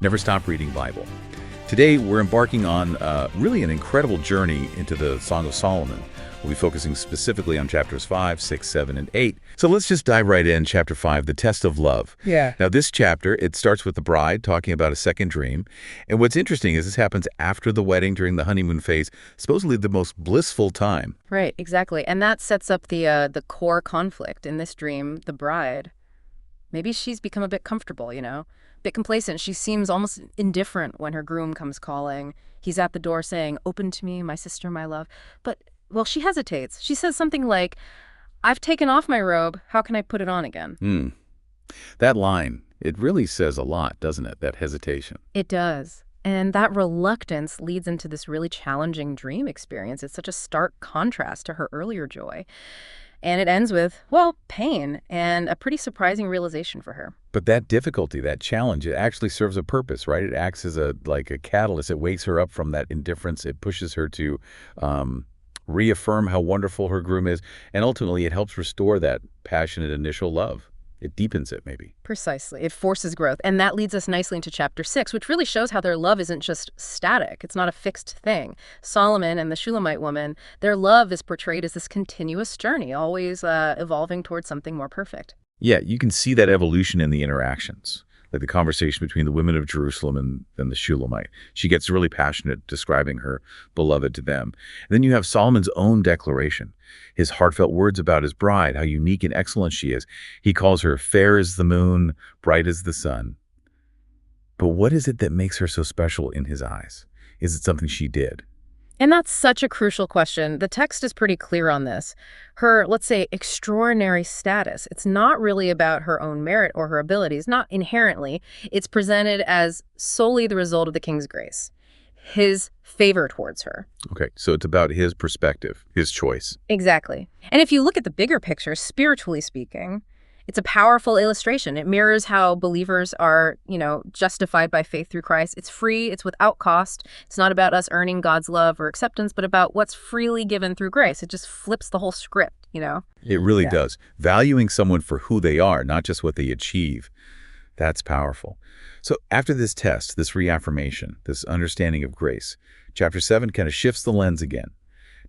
Never stop reading Bible. Today, we're embarking on really an incredible journey into the Song of Solomon. We'll be focusing specifically on chapters 5, 6, 7, and 8. So let's just dive right in. Chapter 5, the test of love. Yeah. Now, this chapter, it starts with the bride talking about a second dream. And what's interesting is this happens after the wedding, during the honeymoon phase, supposedly the most blissful time. Right, exactly. And that sets up the core conflict in this dream, the bride. Maybe she's become a bit comfortable, a bit complacent. She seems almost indifferent when her groom comes calling. He's at the door saying, "Open to me, my sister, my love." But, well, she hesitates. She says something like, "I've taken off my robe. How can I put it on again?" That line, it really says a lot, doesn't it, that hesitation? It does. And that reluctance leads into this really challenging dream experience. It's such a stark contrast to her earlier joy. And it ends with, well, pain and a pretty surprising realization for her. But that difficulty, that challenge, it actually serves a purpose, right? It acts as a catalyst. It wakes her up from that indifference. It pushes her to reaffirm how wonderful her groom is. And ultimately, it helps restore that passionate initial love. It deepens it, maybe. Precisely. It forces growth. And that leads us nicely into chapter 6, which really shows how their love isn't just static. It's not a fixed thing. Solomon and the Shulamite woman, their love is portrayed as this continuous journey, always evolving towards something more perfect. Yeah, you can see that evolution in the interactions, like the conversation between the women of Jerusalem and the Shulamite. She gets really passionate describing her beloved to them. And then you have Solomon's own declaration, his heartfelt words about his bride, how unique and excellent she is. He calls her fair as the moon, bright as the sun. But what is it that makes her so special in his eyes? Is it something she did? And that's such a crucial question. The text is pretty clear on this. Her, let's say, extraordinary status, it's not really about her own merit or her abilities, not inherently. It's presented as solely the result of the king's grace, his favor towards her. Okay, so it's about his perspective, his choice. Exactly. And if you look at the bigger picture, spiritually speaking, it's a powerful illustration. It mirrors how believers are, justified by faith through Christ. It's free. It's without cost. It's not about us earning God's love or acceptance, but about what's freely given through grace. It just flips the whole script, It really does. Valuing someone for who they are, not just what they achieve. That's powerful. So after this test, this reaffirmation, this understanding of grace, chapter 7 kind of shifts the lens again.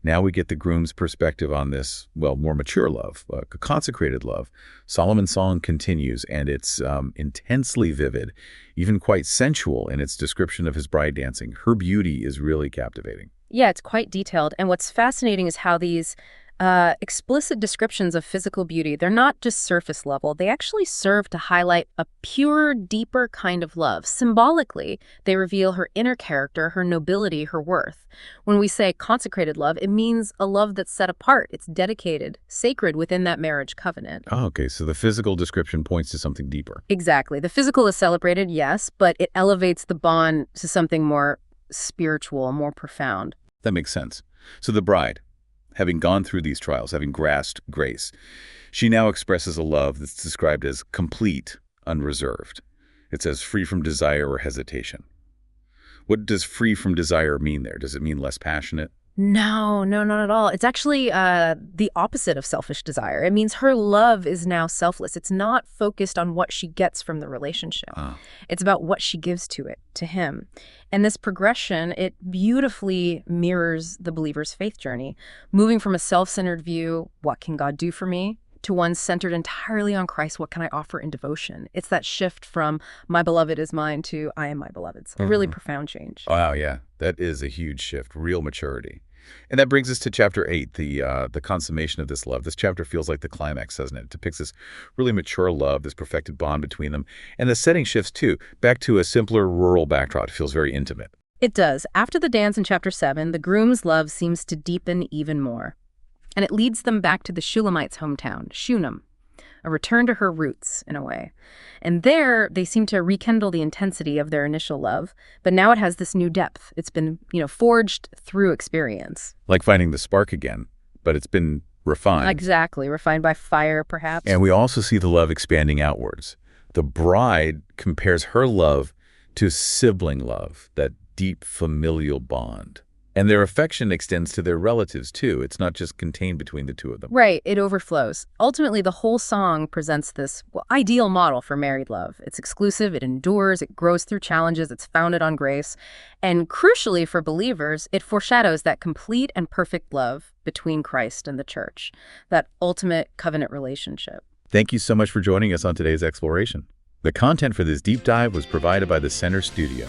Now we get the groom's perspective on this, more mature love, a consecrated love. Solomon's song continues, and it's intensely vivid, even quite sensual in its description of his bride dancing. Her beauty is really captivating. Yeah, it's quite detailed. And what's fascinating is how these explicit descriptions of physical beauty, they're not just surface level. They actually serve to highlight a pure, deeper kind of love. Symbolically, they reveal her inner character, her nobility, her worth. When we say consecrated love, it means a love that's set apart. It's dedicated, sacred within that marriage covenant. Oh, okay, so the physical description points to something deeper. Exactly. The physical is celebrated, yes, but it elevates the bond to something more spiritual, more profound. That makes sense. So the bride, having gone through these trials, having grasped grace, she now expresses a love that's described as complete, unreserved. It says free from desire or hesitation. What does free from desire mean there? Does it mean less passionate? No, not at all. It's actually the opposite of selfish desire. It means her love is now selfless. It's not focused on what she gets from the relationship. It's about what she gives to it, to him. And this progression, it beautifully mirrors the believer's faith journey, moving from a self-centered view, what can God do for me, to one centered entirely on Christ, what can I offer in devotion? It's that shift from my beloved is mine to I am my beloved's. A really profound change. Wow, yeah, that is a huge shift, real maturity. And that brings us to chapter 8, the consummation of this love. This chapter feels like the climax, doesn't it? It depicts this really mature love, this perfected bond between them. And the setting shifts, too, back to a simpler rural backdrop. It feels very intimate. It does. After the dance in chapter 7, the groom's love seems to deepen even more. And it leads them back to the Shulamite's hometown, Shunem, a return to her roots, in a way. And there, they seem to rekindle the intensity of their initial love, but now it has this new depth. It's been, forged through experience. Like finding the spark again, but it's been refined. Exactly, refined by fire, perhaps. And we also see the love expanding outwards. The bride compares her love to sibling love, that deep familial bond. And their affection extends to their relatives, too. It's not just contained between the two of them. Right, it overflows. Ultimately, the whole song presents this ideal model for married love. It's exclusive, it endures, it grows through challenges, it's founded on grace. And crucially for believers, it foreshadows that complete and perfect love between Christ and the church, that ultimate covenant relationship. Thank you so much for joining us on today's exploration. The content for this deep dive was provided by the Center Studio.